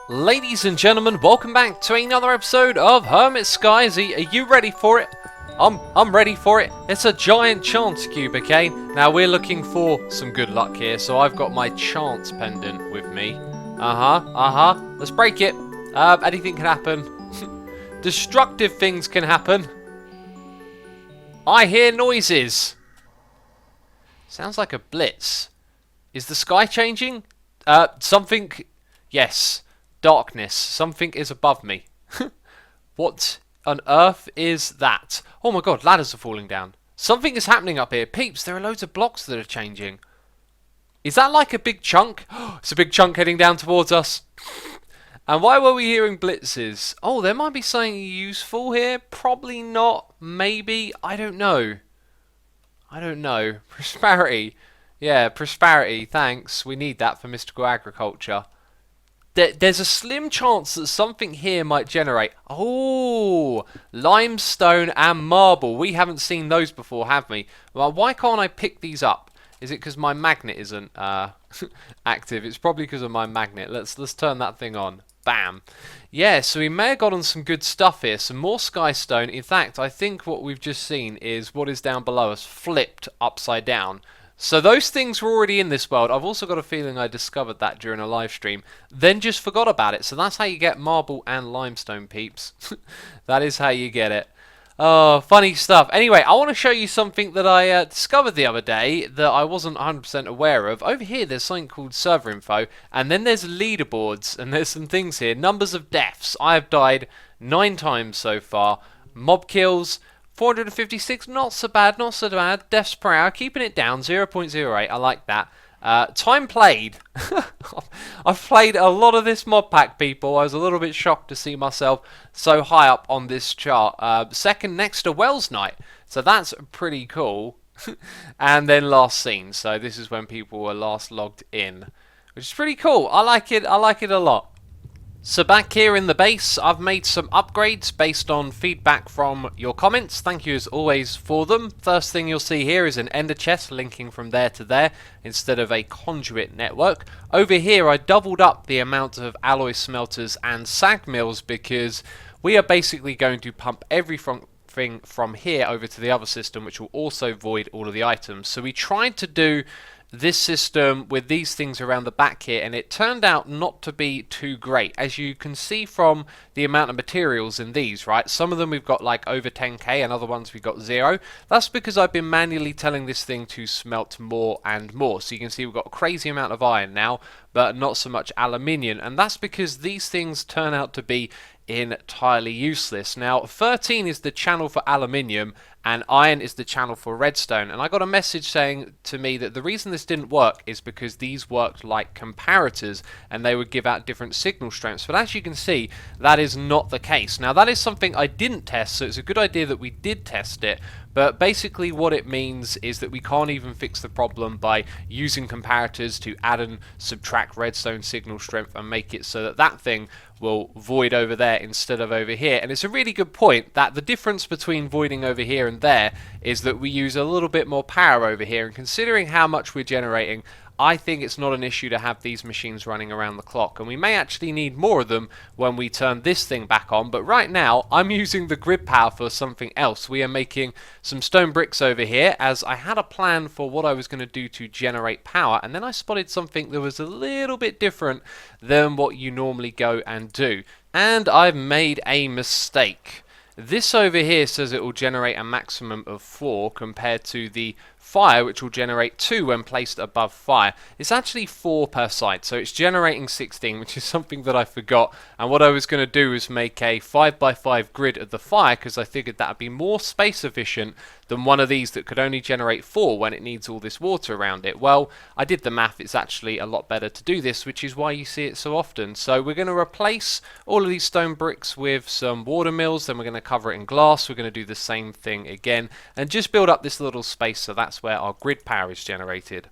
Ladies and gentlemen, welcome back to another episode of Hermit Skies. Are you ready for it? I'm ready for it. It's a giant chance cube, okay? Now we're looking for some good luck here, so I've got my chance pendant with me. Let's break it. Anything can happen. Destructive things can happen. I hear noises. Sounds like a blitz. Is the sky changing? Something... Yes. Darkness. Something is above me. What on earth is that? Oh my god, ladders are falling down. Something is happening up here. Peeps, there are loads of blocks that are changing. Is that like a big chunk? It's a big chunk heading down towards us. And why were we hearing blitzes? Oh, there might be something useful here. Probably not. Maybe. I don't know. Prosperity. Yeah, prosperity. Thanks. We need that for mystical agriculture. There's a slim chance that something here might generate. Oh, limestone and marble. We haven't seen those before, have we? Well, why can't I pick these up? Is it because my magnet isn't active? It's probably because of my magnet. Let's turn that thing on. Bam. Yeah, so we may have gotten some good stuff here. Some more sky stone. In fact, I think what we've just seen is what is down below us flipped upside down. So those things were already in this world. I've also got a feeling I discovered that during a live stream, then just forgot about it. So that's how you get marble and limestone, peeps. That is how you get it. Oh, funny stuff. Anyway, I want to show you something that I discovered the other day that I wasn't 100% aware of. Over here, there's something called server info, and then there's leaderboards, and there's some things here. Numbers of deaths. I have died 9 times so far. Mob kills. 456, not so bad. Deaths per hour, keeping it down, 0.08, I like that. Time played. I've played a lot of this Modpack, people. I was a little bit shocked to see myself so high up on this chart. Second next to Wells Night, so that's pretty cool. And then last seen, so this is when people were last logged in, which is pretty cool. I like it a lot. So back here in the base, I've made some upgrades based on feedback from your comments. Thank you as always for them. First thing you'll see here is an ender chest linking from there to there instead of a conduit network. Over here I doubled up the amount of alloy smelters and sag mills because we are basically going to pump everything from here over to the other system, which will also void all of the items. So we tried to do this system with these things around the back here, and it turned out not to be too great, as you can see from the amount of materials in these, right? Some of them we've got like over 10k, and other ones we've got 0. That's because I've been manually telling this thing to smelt more and more. So you can see we've got a crazy amount of iron now, but not so much aluminium, and that's because these things turn out to be entirely useless. Now 13 is the channel for aluminium and iron is the channel for redstone, and I got a message saying to me that the reason this didn't work is because these worked like comparators and they would give out different signal strengths, but as you can see that is not the case. Now that is something I didn't test, so it's a good idea that we did test it. But basically what it means is that we can't even fix the problem by using comparators to add and subtract redstone signal strength and make it so that that thing will void over there instead of over here. And it's a really good point that the difference between voiding over here and there is that we use a little bit more power over here, and considering how much we're generating, I think it's not an issue to have these machines running around the clock, and we may actually need more of them when we turn this thing back on. But right now I'm using the grid power for something else. We are making some stone bricks over here, as I had a plan for what I was going to do to generate power, and then I spotted something that was a little bit different than what you normally go and do, and I've made a mistake. This over here says it will generate a maximum of 4 compared to the fire, which will generate 2 when placed above fire. It's actually 4 per side, so it's generating 16, which is something that I forgot. And what I was going to do is make a 5x5 grid of the fire, because I figured that would be more space efficient than one of these that could only generate 4 when it needs all this water around it. Well, I did the math. It's actually a lot better to do this, which is why you see it so often. So we're going to replace all of these stone bricks with some water mills, then we're going to cover it in glass. We're going to do the same thing again and just build up this little space, so that's where our grid power is generated.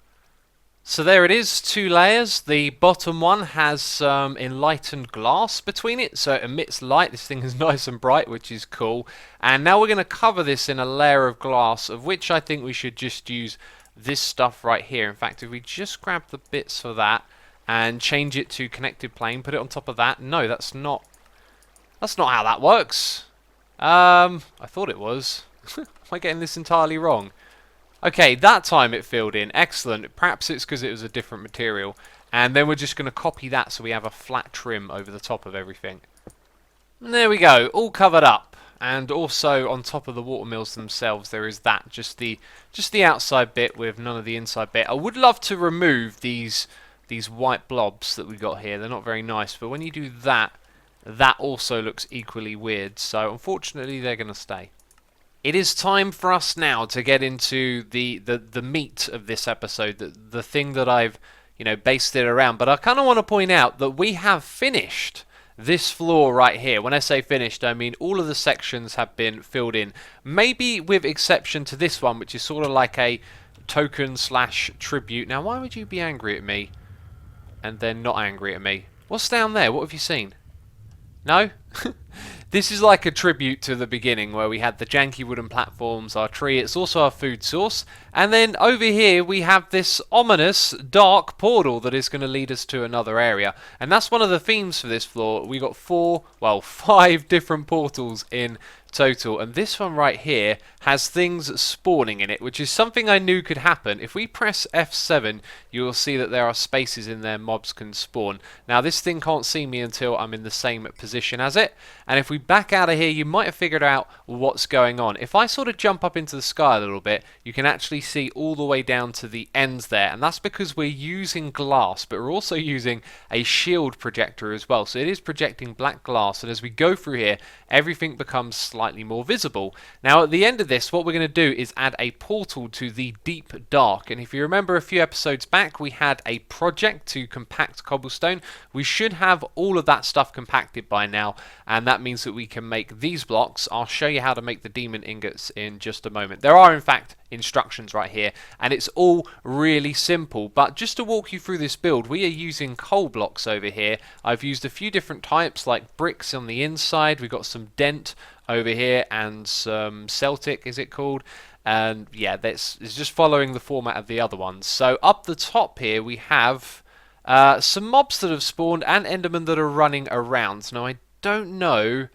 So there it is, 2 layers. The bottom one has some enlightened glass between it, so it emits light. This thing is nice and bright, which is cool. And now we're going to cover this in a layer of glass, of which I think we should just use this stuff right here. In fact, if we just grab the bits for that and change it to connected plane, put it on top of that. No, that's not how that works. I thought it was. Am I getting this entirely wrong? Okay, that time it filled in. Excellent. Perhaps it's because it was a different material. And then we're just going to copy that so we have a flat trim over the top of everything. And there we go, all covered up. And also on top of the watermills themselves there is that, just the outside bit with none of the inside bit. I would love to remove these white blobs that we got here. They're not very nice, but when you do that, that also looks equally weird. So unfortunately they're going to stay. It is time for us now to get into the meat of this episode, the thing that I've based it around. But I kind of want to point out that we have finished this floor right here. When I say finished, I mean all of the sections have been filled in. Maybe with exception to this one, which is sort of like a token / tribute. Now, why would you be angry at me and then not angry at me? What's down there? What have you seen? No? This is like a tribute to the beginning where we had the janky wooden platforms, our tree. It's also our food source. And then over here we have this ominous dark portal that is going to lead us to another area. And that's one of the themes for this floor. We got 5 different portals in total, and this one right here has things spawning in it, which is something I knew could happen. If we press F7, you will see that there are spaces in there mobs can spawn. Now this thing can't see me until I'm in the same position as it, and if we back out of here you might have figured out what's going on. If I sort of jump up into the sky a little bit, you can actually see all the way down to the ends there, and that's because we're using glass, but we're also using a shield projector as well. So it is projecting black glass, and as we go through here everything becomes slightly more visible. Now at the end of this, what we're going to do is add a portal to the deep dark, and if you remember a few episodes back we had a project to compact cobblestone. We should have all of that stuff compacted by now, and that means that we can make these blocks. I'll show you how to make the demon ingots in just a moment. There are in fact instructions right here, and it's all really simple. But just to walk you through this build, we are using coal blocks over here. I've used a few different types, like bricks on the inside. We've got some dent over here and some Celtic, is it called? And yeah, it's just following the format of the other ones. So up the top here we have some mobs that have spawned and endermen that are running around. Now I don't know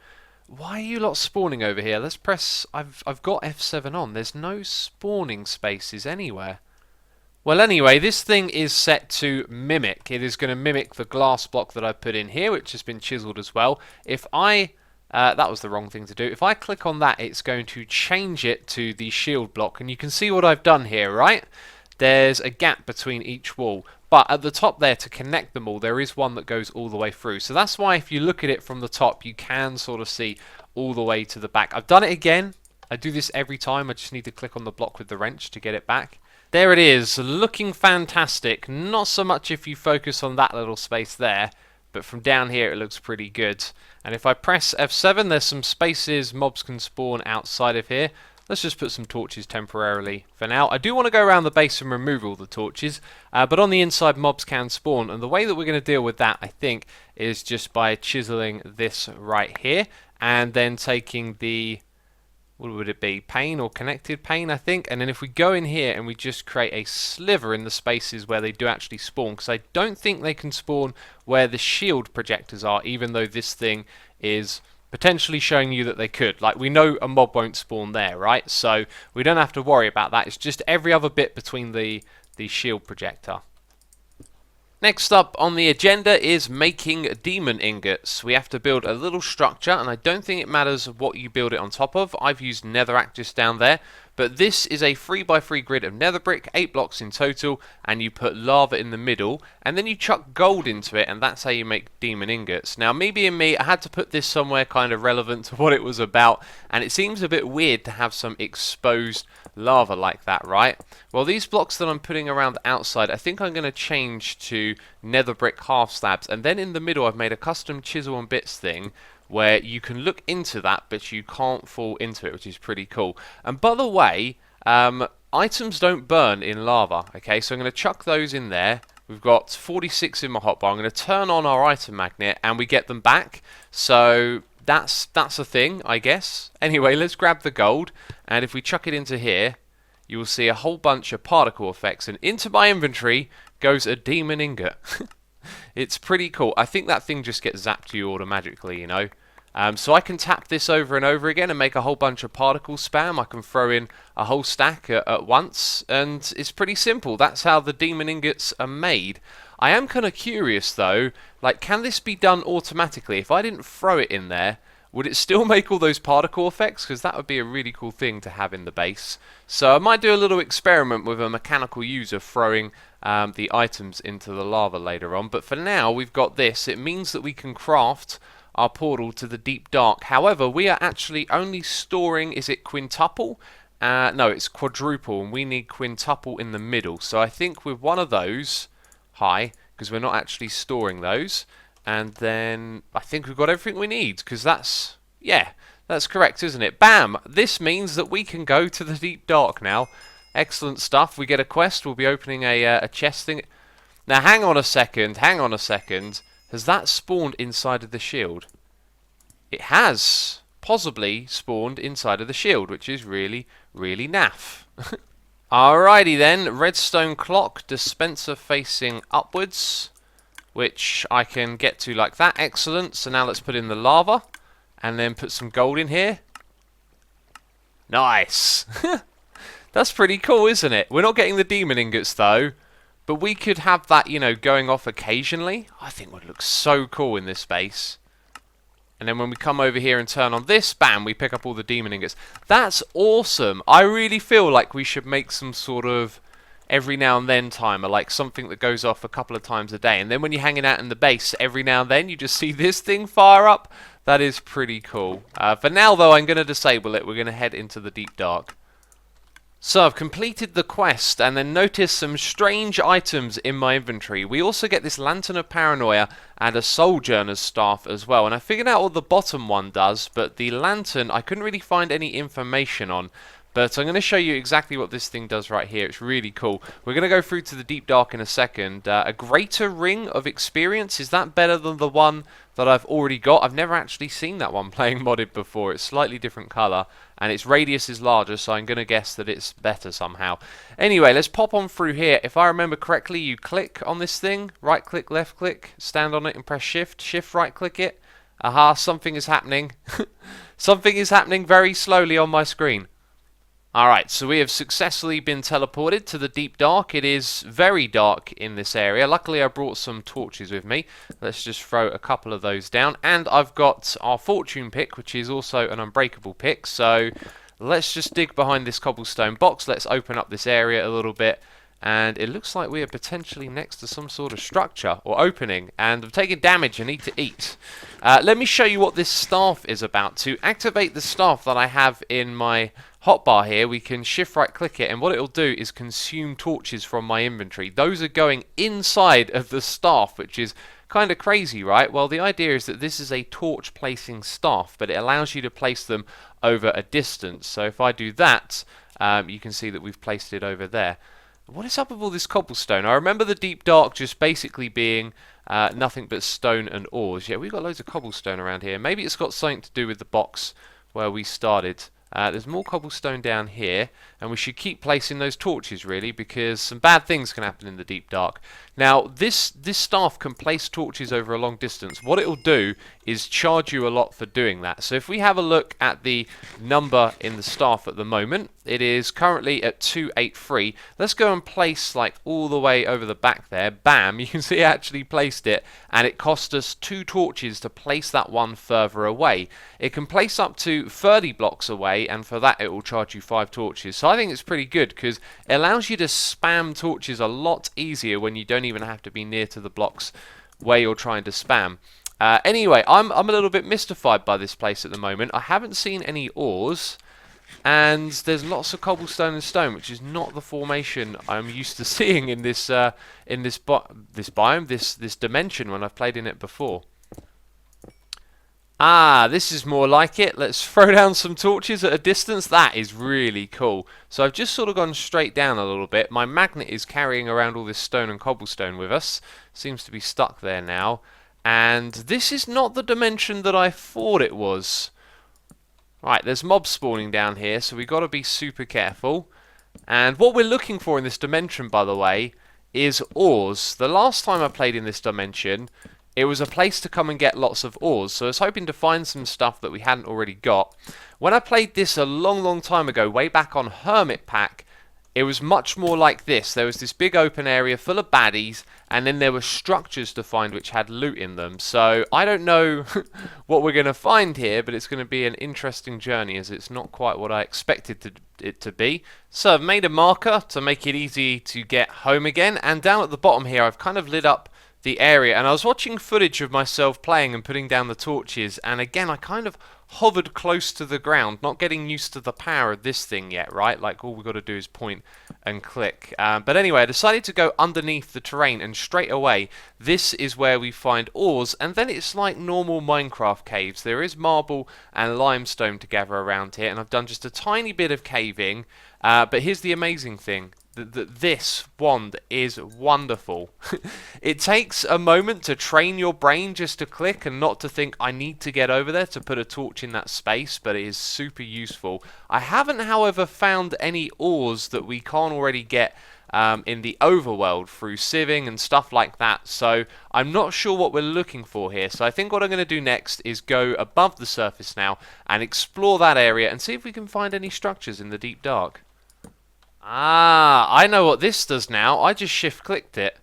why are you lot spawning over here. Let's press, I've got F7 on. There's no spawning spaces anywhere. Well anyway, this thing is set to mimic. It is going to mimic the glass block that I put in here, which has been chiseled as well. If I that was the wrong thing to do. If I click on that, it's going to change it to the shield block, and you can see what I've done here, right? There's a gap between each wall, but at the top there, to connect them all, there is one that goes all the way through. So that's why if you look at it from the top, you can sort of see all the way to the back. I've done it again. I do this every time. I just need to click on the block with the wrench to get it back. There it is, looking fantastic. Not so much if you focus on that little space there, but from down here it looks pretty good. And if I press F7, there's some spaces mobs can spawn outside of here. Let's just put some torches temporarily for now. I do want to go around the base and remove all the torches, but on the inside mobs can spawn, and the way that we're going to deal with that, I think, is just by chiseling this right here, and then taking the, what would it be, pane or connected pane, I think, and then if we go in here and we just create a sliver in the spaces where they do actually spawn, because I don't think they can spawn where the shield projectors are, even though this thing is potentially showing you that they could. Like, we know a mob won't spawn there, right? So we don't have to worry about that. It's just every other bit between the shield projector. Next up on the agenda is making demon ingots. We have to build a little structure, and I don't think it matters what you build it on top of. I've used netherrack just down there, but this is a 3x3 grid of nether brick, 8 blocks in total, and you put lava in the middle, and then you chuck gold into it, and that's how you make demon ingots. Now, me being me, I had to put this somewhere kind of relevant to what it was about, and it seems a bit weird to have some exposed lava like that, right? Well, these blocks that I'm putting around outside, I think I'm going to change to nether brick half slabs, and then in the middle I've made a custom chisel and bits thing where you can look into that but you can't fall into it, which is pretty cool. And by the way, items don't burn in lava, okay, so I'm going to chuck those in there. We've got 46 in my hotbar. I'm going to turn on our item magnet and we get them back, so that's a thing, I guess. Anyway, let's grab the gold, and if we chuck it into here, you will see a whole bunch of particle effects, and into my inventory goes a demon ingot. It's pretty cool. I think that thing just gets zapped to you automatically, you know. So I can tap this over and over again and make a whole bunch of particle spam. I can throw in a whole stack at once, and it's pretty simple. That's how the demon ingots are made. I am kind of curious though, like, can this be done automatically? If I didn't throw it in there, would it still make all those particle effects? Because that would be a really cool thing to have in the base. So I might do a little experiment with a mechanical user throwing the items into the lava later on. But for now, we've got this. It means that we can craft our portal to the deep dark. However, we are actually only storing, is it quintuple? No, it's quadruple, and we need quintuple in the middle. So I think with one of those, because we're not actually storing those, and then I think we've got everything we need, because that's, yeah, that's correct, isn't it? Bam! This means that we can go to the deep dark now. Excellent stuff. We get a quest. We'll be opening a chest thing. Now, hang on a second. Has that spawned inside of the shield? It has possibly spawned inside of the shield, which is really, really naff. Alrighty then, redstone clock, dispenser facing upwards, which I can get to like that. Excellent. So now let's put in the lava, and then put some gold in here. Nice. That's pretty cool, isn't it? We're not getting the demon ingots though. But we could have that, you know, going off occasionally. I think would look so cool in this space. And then when we come over here and turn on this, bam, we pick up all the demon ingots. That's awesome. I really feel like we should make some sort of every now and then timer, like something that goes off a couple of times a day. And then when you're hanging out in the base, every now and then you just see this thing fire up. That is pretty cool. For now, though, I'm going to disable it. We're going to head into the deep dark. So I've completed the quest and then noticed some strange items in my inventory. We also get this Lantern of Paranoia and a Sojourner's staff as well. And I figured out what the bottom one does, but the lantern I couldn't really find any information on. But I'm going to show you exactly what this thing does right here. It's really cool. We're going to go through to the deep dark in a second. A greater ring of experience. Is that better than the one that I've already got? I've never actually seen that one playing modded before. It's slightly different colour. And its radius is larger, so I'm going to guess that it's better somehow. Anyway, let's pop on through here. If I remember correctly, you click on this thing. Right click, left click. Stand on it and press shift. Shift right click it. Aha, something is happening. Something is happening very slowly on my screen. Alright, so we have successfully been teleported to the deep dark. It is very dark in this area. Luckily, I brought some torches with me. Let's just throw a couple of those down. And I've got our fortune pick, which is also an unbreakable pick. So let's just dig behind this cobblestone box. Let's open up this area a little bit. And it looks like we are potentially next to some sort of structure or opening. And I'm taking damage and need to eat. Let me show you what this staff is about. To activate the staff that I have in my hotbar here, we can shift right click it, and what it'll do is consume torches from my inventory. Those are going inside of the staff, which is kind of crazy, right? Well, the idea is that this is a torch placing staff, but it allows you to place them over a distance. So if I do that, you can see that we've placed it over there. What is up with all this cobblestone? I remember the deep dark just basically being nothing but stone and ores. Yeah, we've got loads of cobblestone around here. Maybe it's got something to do with the box where we started. There's more cobblestone down here, and we should keep placing those torches, really, because some bad things can happen in the deep dark. Now, this staff can place torches over a long distance. What it'll do is charge you a lot for doing that. So if we have a look at the number in the staff at the moment, it is currently at 283. Let's go and place, like, all the way over the back there. Bam! You can see I actually placed it, and it cost us 2 torches to place that one further away. It can place up to 30 blocks away, and for that it will charge you 5 torches. So I think it's pretty good because it allows you to spam torches a lot easier when you don't even have to be near to the blocks where you're trying to spam. Anyway, I'm a little bit mystified by this place at the moment. I haven't seen any ores, and there's lots of cobblestone and stone, which is not the formation I'm used to seeing in this biome, this dimension when I've played in it before. Ah, this is more like it. Let's throw down some torches at a distance. That is really cool. So I've just sort of gone straight down a little bit. My magnet is carrying around all this stone and cobblestone with us. Seems to be stuck there now. And this is not the dimension that I thought it was. Right, there's mobs spawning down here, so we've got to be super careful. And what we're looking for in this dimension, by the way, is ores. The last time I played in this dimension, it was a place to come and get lots of ores, so I was hoping to find some stuff that we hadn't already got. When I played this a long time ago, way back on Hermit Pack, it was much more like this. There was this big open area full of baddies, and then there were structures to find which had loot in them. So I don't know what we're going to find here, but it's going to be an interesting journey, as it's not quite what I expected it to be. So I've made a marker to make it easy to get home again, and down at the bottom here I've kind of lit up the area, and I was watching footage of myself playing and putting down the torches, and again I kind of hovered close to the ground, not getting used to the power of this thing yet, right? Like, all we've got to do is point and click. But anyway, I decided to go underneath the terrain, and straight away this is where we find ores, and then it's like normal Minecraft caves. There is marble and limestone to gather around here, and I've done just a tiny bit of caving, but here's the amazing thing. This wand is wonderful. It takes a moment to train your brain just to click and not to think I need to get over there to put a torch in that space, but it is super useful. I haven't, however, found any ores that we can't already get in the overworld through sieving and stuff like that, so I'm not sure what we're looking for here. So I think what I'm going to do next is go above the surface now and explore that area and see if we can find any structures in the deep dark. Ah, I know what this does now. I just shift-clicked it.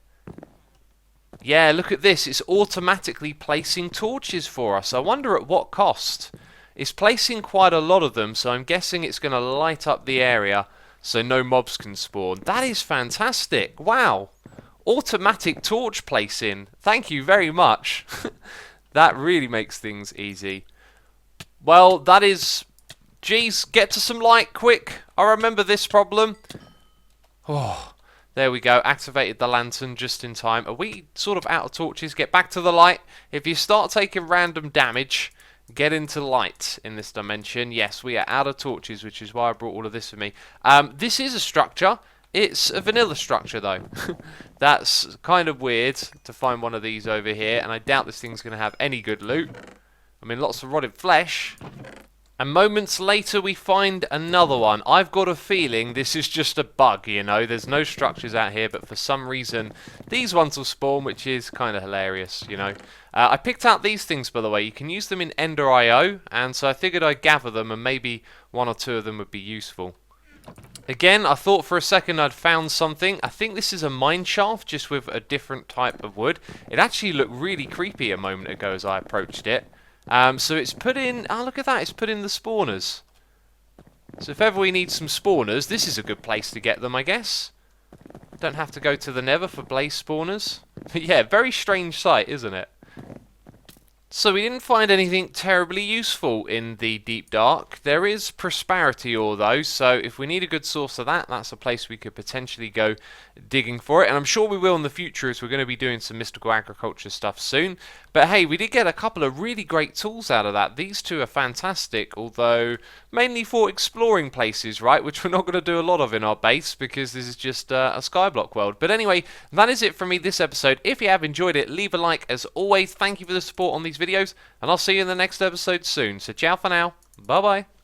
Yeah, look at this. It's automatically placing torches for us. I wonder at what cost. It's placing quite a lot of them, so I'm guessing it's going to light up the area so no mobs can spawn. That is fantastic. Wow. Automatic torch placing. Thank you very much. That really makes things easy. Well, that is... Geez, get to some light, quick. I remember this problem. Oh, there we go. Activated the lantern just in time. Are we sort of out of torches? Get back to the light. If you start taking random damage, get into light in this dimension. Yes, we are out of torches, which is why I brought all of this with me. This is a structure. It's a vanilla structure, though. That's kind of weird to find one of these over here, and I doubt this thing's going to have any good loot. I mean, lots of rotted flesh. And moments later we find another one. I've got a feeling this is just a bug, you know. There's no structures out here, but for some reason these ones will spawn, which is kind of hilarious, you know. I picked out these things, by the way. You can use them in Ender.io, and so I figured I'd gather them, and maybe one or two of them would be useful. Again, I thought for a second I'd found something. I think this is a mine shaft, just with a different type of wood. It actually looked really creepy a moment ago as I approached it. So it's put in... Oh, look at that. It's put in the spawners. So if ever we need some spawners, this is a good place to get them, I guess. Don't have to go to the Nether for blaze spawners. But yeah, very strange sight, isn't it? So we didn't find anything terribly useful in the deep dark. There is prosperity ore though, so if we need a good source of that, that's a place we could potentially go digging for it. And I'm sure we will in the future, as we're going to be doing some mystical agriculture stuff soon. But hey, we did get a couple of really great tools out of that. These two are fantastic, although mainly for exploring places, right? Which we're not going to do a lot of in our base, because this is just a skyblock world. But anyway, that is it from me this episode. If you have enjoyed it, leave a like. As always, thank you for the support on these videos, and I'll see you in the next episode soon. So ciao for now. Bye bye.